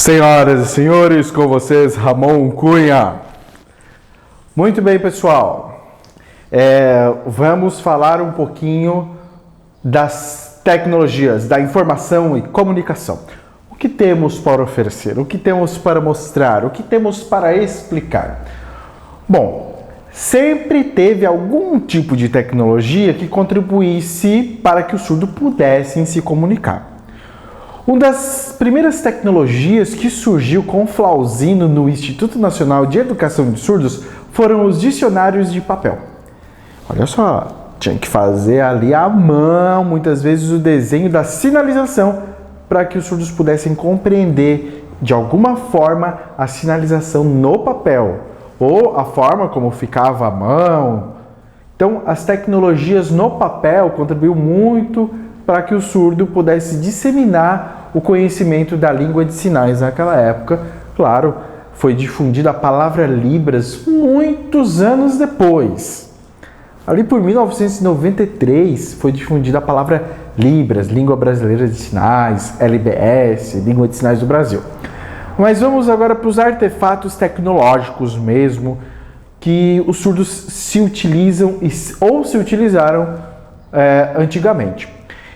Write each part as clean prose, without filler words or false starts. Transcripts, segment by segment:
Senhoras e senhores, com vocês, Ramon Cunha. Muito bem, pessoal. Vamos falar um pouquinho das tecnologias, da informação e comunicação. O que temos para oferecer? O que temos para mostrar? O que temos para explicar? Bom, sempre teve algum tipo de tecnologia que contribuísse para que o surdo pudesse se comunicar. Uma das primeiras tecnologias que surgiu com Flauzino no Instituto Nacional de Educação de Surdos foram os dicionários de papel. Olha só, tinha que fazer ali à mão, muitas vezes, o desenho da sinalização para que os surdos pudessem compreender de alguma forma a sinalização no papel ou a forma como ficava a mão. Então, as tecnologias no papel contribuíram muito para que o surdo pudesse disseminar o conhecimento da língua de sinais naquela época. Claro, foi difundida a palavra Libras muitos anos depois. Ali por 1993 foi difundida a palavra Libras, Língua Brasileira de Sinais, LBS, Língua de Sinais do Brasil. Mas vamos agora para os artefatos tecnológicos mesmo, que os surdos se utilizam ou se utilizaram antigamente.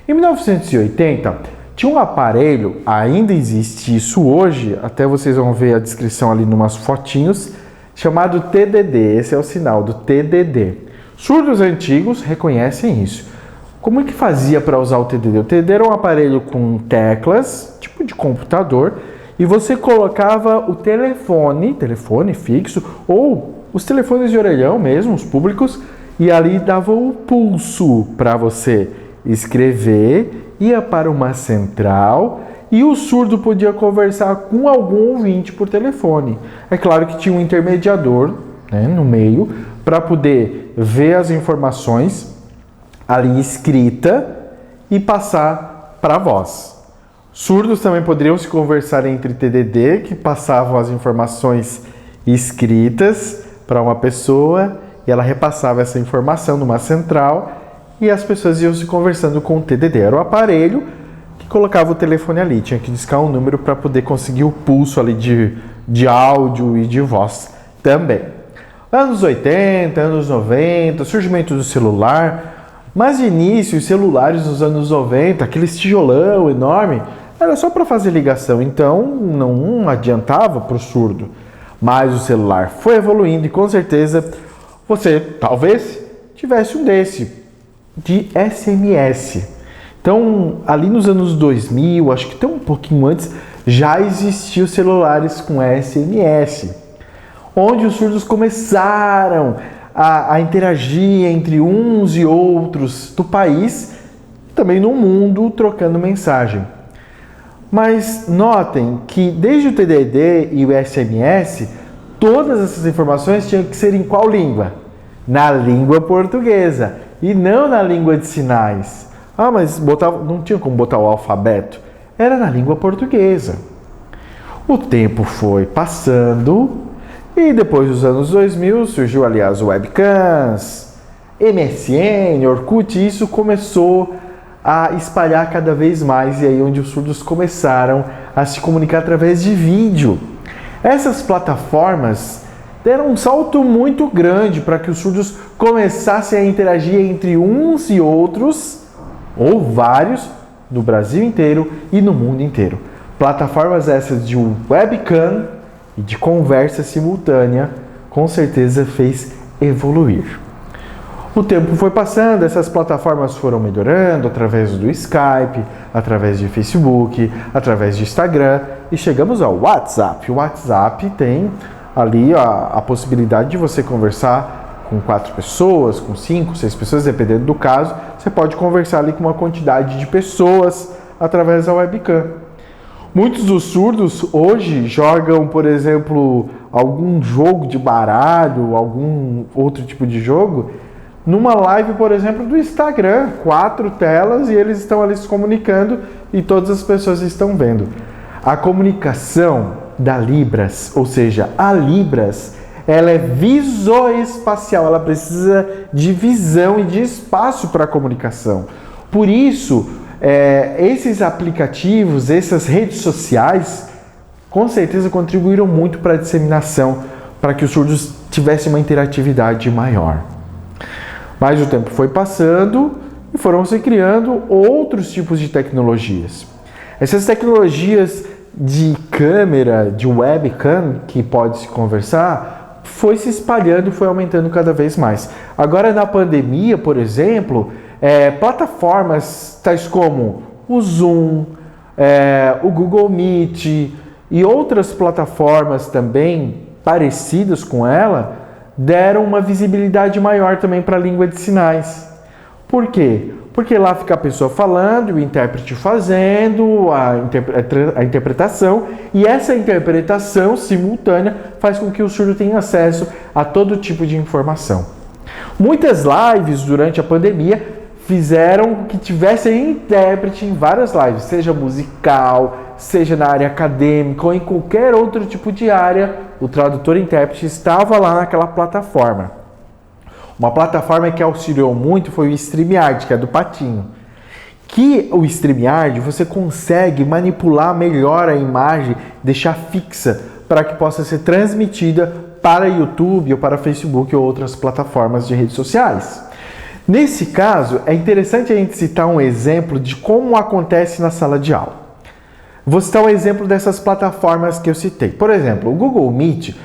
Em 1980, tinha um aparelho, ainda existe isso hoje, até vocês vão ver a descrição ali em umas fotinhos, chamado TDD. Esse é o sinal do TDD. Surdos antigos reconhecem isso. Como é que fazia para usar o TDD? O TDD era um aparelho com teclas, tipo de computador, e você colocava o telefone fixo, ou os telefones de orelhão mesmo, os públicos, e ali dava o pulso para você escrever, ia para uma central e o surdo podia conversar com algum ouvinte por telefone. É claro que tinha um intermediador, no meio para poder ver as informações ali escrita e passar para a voz. Surdos também poderiam se conversar entre TDD, que passavam as informações escritas para uma pessoa e ela repassava essa informação numa central e as pessoas iam se conversando com o TDD. Era o aparelho que colocava o telefone ali. Tinha que discar um número para poder conseguir o pulso ali de áudio e de voz também. Anos 80, anos 90, surgimento do celular. Mas de início, os celulares nos anos 90, aquele tijolão enorme, era só para fazer ligação. Então, não adiantava para o surdo. Mas o celular foi evoluindo e com certeza você talvez tivesse um desse, de SMS. Então, ali nos anos 2000, acho que até um pouquinho antes, já existiam celulares com SMS, onde os surdos começaram a interagir entre uns e outros do país, também no mundo, trocando mensagem. Mas notem que desde o TDD e o SMS, todas essas informações tinham que ser em qual língua? Na língua portuguesa. E não na língua de sinais. Mas não tinha como botar o alfabeto. Era na língua portuguesa. O tempo foi passando e depois dos anos 2000 surgiu, aliás, webcams, MSN, Orkut, e isso começou a espalhar cada vez mais e aí onde os surdos começaram a se comunicar através de vídeo. Essas plataformas deram um salto muito grande para que os surdos começassem a interagir entre uns e outros, ou vários, no Brasil inteiro e no mundo inteiro. Plataformas essas de webcam e de conversa simultânea, com certeza fez evoluir. O tempo foi passando, essas plataformas foram melhorando através do Skype, através de Facebook, através de Instagram e chegamos ao WhatsApp. O WhatsApp tem ali a possibilidade de você conversar com 4 pessoas, com 5, 6 pessoas, dependendo do caso. Você pode conversar ali com uma quantidade de pessoas através da webcam. Muitos dos surdos hoje jogam, por exemplo, algum jogo de baralho, algum outro tipo de jogo, numa live, por exemplo, do Instagram, 4 telas e eles estão ali se comunicando e todas as pessoas estão vendo. A comunicação da Libras, ou seja, a Libras, ela é visoespacial, ela precisa de visão e de espaço para a comunicação. Por isso, esses aplicativos, essas redes sociais, com certeza contribuíram muito para a disseminação, para que os surdos tivessem uma interatividade maior. Mas o tempo foi passando e foram se criando outros tipos de tecnologias. Essas tecnologias de câmera, de webcam, que pode se conversar, foi se espalhando, foi aumentando cada vez mais. Agora na pandemia, por exemplo, plataformas tais como o Zoom, o Google Meet e outras plataformas também parecidas com ela, deram uma visibilidade maior também para a língua de sinais. Por quê? Porque lá fica a pessoa falando, o intérprete fazendo a interpretação, e essa interpretação simultânea faz com que o surdo tenha acesso a todo tipo de informação. Muitas lives durante a pandemia fizeram que tivesse intérprete em várias lives, seja musical, seja na área acadêmica ou em qualquer outro tipo de área, o tradutor e intérprete estava lá naquela plataforma. Uma plataforma que auxiliou muito foi o StreamYard, que é do Patinho. Que o StreamYard você consegue manipular melhor a imagem, deixar fixa para que possa ser transmitida para YouTube ou para Facebook ou outras plataformas de redes sociais. Nesse caso, é interessante a gente citar um exemplo de como acontece na sala de aula. Vou citar um exemplo dessas plataformas que eu citei. Por exemplo, o Google Meet,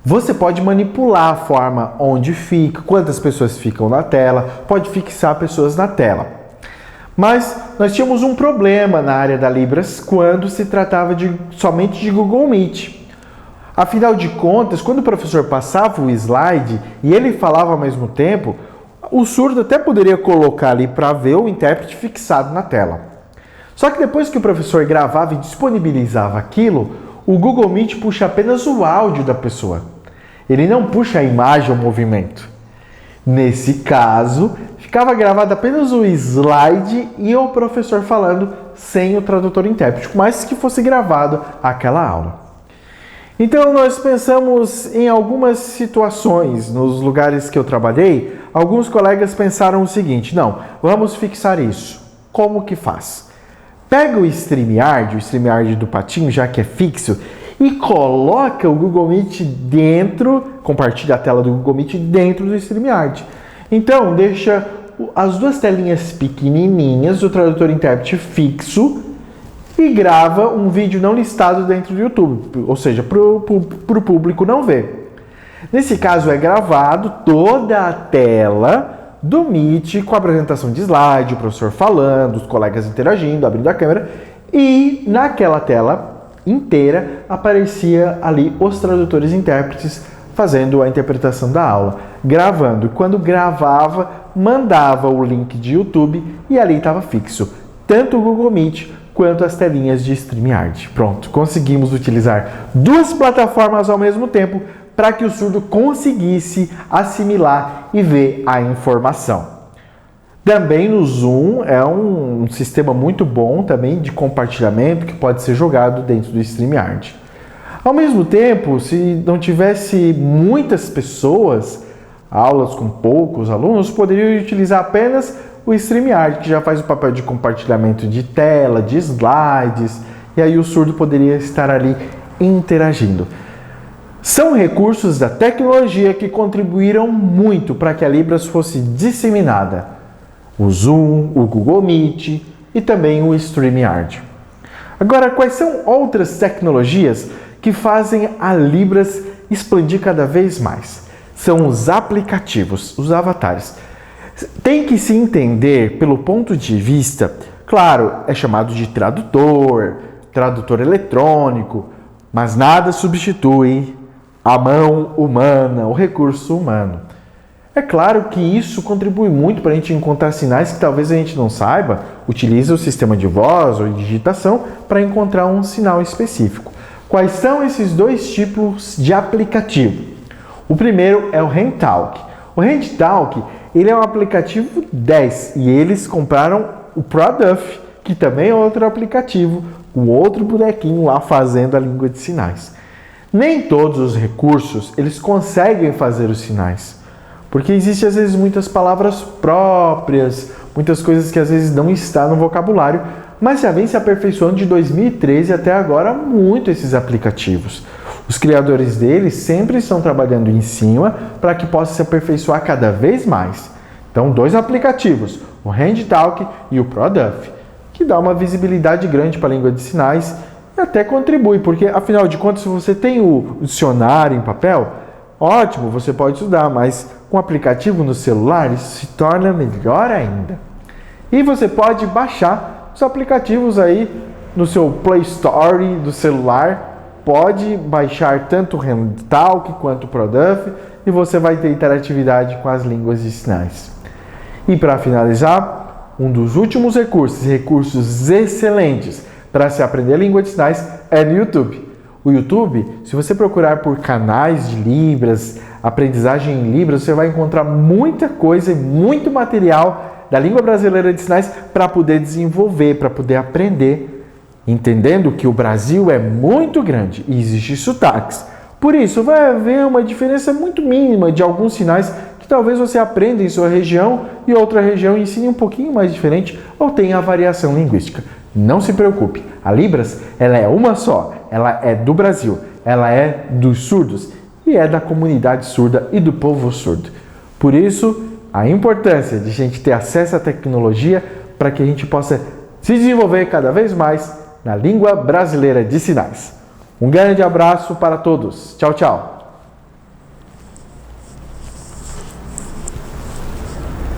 você pode manipular a forma onde fica, quantas pessoas ficam na tela, pode fixar pessoas na tela. Mas nós tínhamos um problema na área da Libras quando se tratava somente de Google Meet. Afinal de contas, quando o professor passava o slide e ele falava ao mesmo tempo, o surdo até poderia colocar ali para ver o intérprete fixado na tela. Só que depois que o professor gravava e disponibilizava aquilo, o Google Meet puxa apenas o áudio da pessoa. Ele não puxa a imagem ou movimento. Nesse caso, ficava gravado apenas o slide e o professor falando sem o tradutor e intérprete, mas que fosse gravado aquela aula. Então, nós pensamos em algumas situações, nos lugares que eu trabalhei, alguns colegas pensaram o seguinte: não, vamos fixar isso. Como que faz? Pega o StreamYard do Patinho, já que é fixo, e coloca o Google Meet dentro, compartilha a tela do Google Meet dentro do StreamYard. Então, deixa as duas telinhas pequenininhas do tradutor e intérprete fixo e grava um vídeo não listado dentro do YouTube, ou seja, para o público não ver. Nesse caso, é gravado toda a tela do Meet com a apresentação de slide, o professor falando, os colegas interagindo, abrindo a câmera, e naquela tela inteira aparecia ali os tradutores e intérpretes fazendo a interpretação da aula, gravando. Quando gravava, mandava o link de YouTube e ali estava fixo tanto o Google Meet quanto as telinhas de StreamYard. Pronto, conseguimos utilizar duas plataformas ao mesmo tempo para que o surdo conseguisse assimilar e ver a informação. Também no Zoom é um sistema muito bom também de compartilhamento que pode ser jogado dentro do StreamYard. Ao mesmo tempo, se não tivesse muitas pessoas, aulas com poucos alunos, poderiam utilizar apenas o StreamYard, que já faz o papel de compartilhamento de tela, de slides, e aí o surdo poderia estar ali interagindo. São recursos da tecnologia que contribuíram muito para que a Libras fosse disseminada. O Zoom, o Google Meet e também o StreamYard. Agora, quais são outras tecnologias que fazem a Libras expandir cada vez mais? São os aplicativos, os avatares. Tem que se entender pelo ponto de vista, claro, é chamado de tradutor eletrônico, mas nada substitui a mão humana, o recurso humano. É claro que isso contribui muito para a gente encontrar sinais que talvez a gente não saiba, utiliza o sistema de voz ou digitação para encontrar um sinal específico. Quais são esses dois tipos de aplicativo? O primeiro é o HandTalk. O HandTalk, ele é um aplicativo 10 e eles compraram o ProDuff, que também é outro aplicativo, com outro bonequinho lá fazendo a língua de sinais. Nem todos os recursos eles conseguem fazer os sinais, porque existem às vezes muitas palavras próprias, muitas coisas que às vezes não estão no vocabulário, mas já vem se aperfeiçoando de 2013 até agora muito esses aplicativos. Os criadores deles sempre estão trabalhando em cima para que possa se aperfeiçoar cada vez mais. Então, 2 aplicativos, o HandTalk e o ProDuff, que dá uma visibilidade grande para a língua de sinais e até contribui, porque afinal de contas, se você tem o dicionário em papel, ótimo, você pode estudar, mas com o aplicativo no celular isso se torna melhor ainda. E você pode baixar os aplicativos aí no seu Play Store do celular, pode baixar tanto o HandTalk quanto o ProDuff e você vai ter interatividade com as línguas de sinais. E para finalizar, um dos últimos recursos excelentes para se aprender língua de sinais é no YouTube. O YouTube, se você procurar por canais de Libras, aprendizagem em Libras, você vai encontrar muita coisa e muito material da língua brasileira de sinais para poder desenvolver, para poder aprender, entendendo que o Brasil é muito grande e existem sotaques. Por isso, vai haver uma diferença muito mínima de alguns sinais que talvez você aprenda em sua região e outra região ensine um pouquinho mais diferente ou tenha variação linguística. Não se preocupe, a Libras ela é uma só, ela é do Brasil, ela é dos surdos e é da comunidade surda e do povo surdo. Por isso, a importância de a gente ter acesso à tecnologia para que a gente possa se desenvolver cada vez mais na língua brasileira de sinais. Um grande abraço para todos. Tchau, tchau.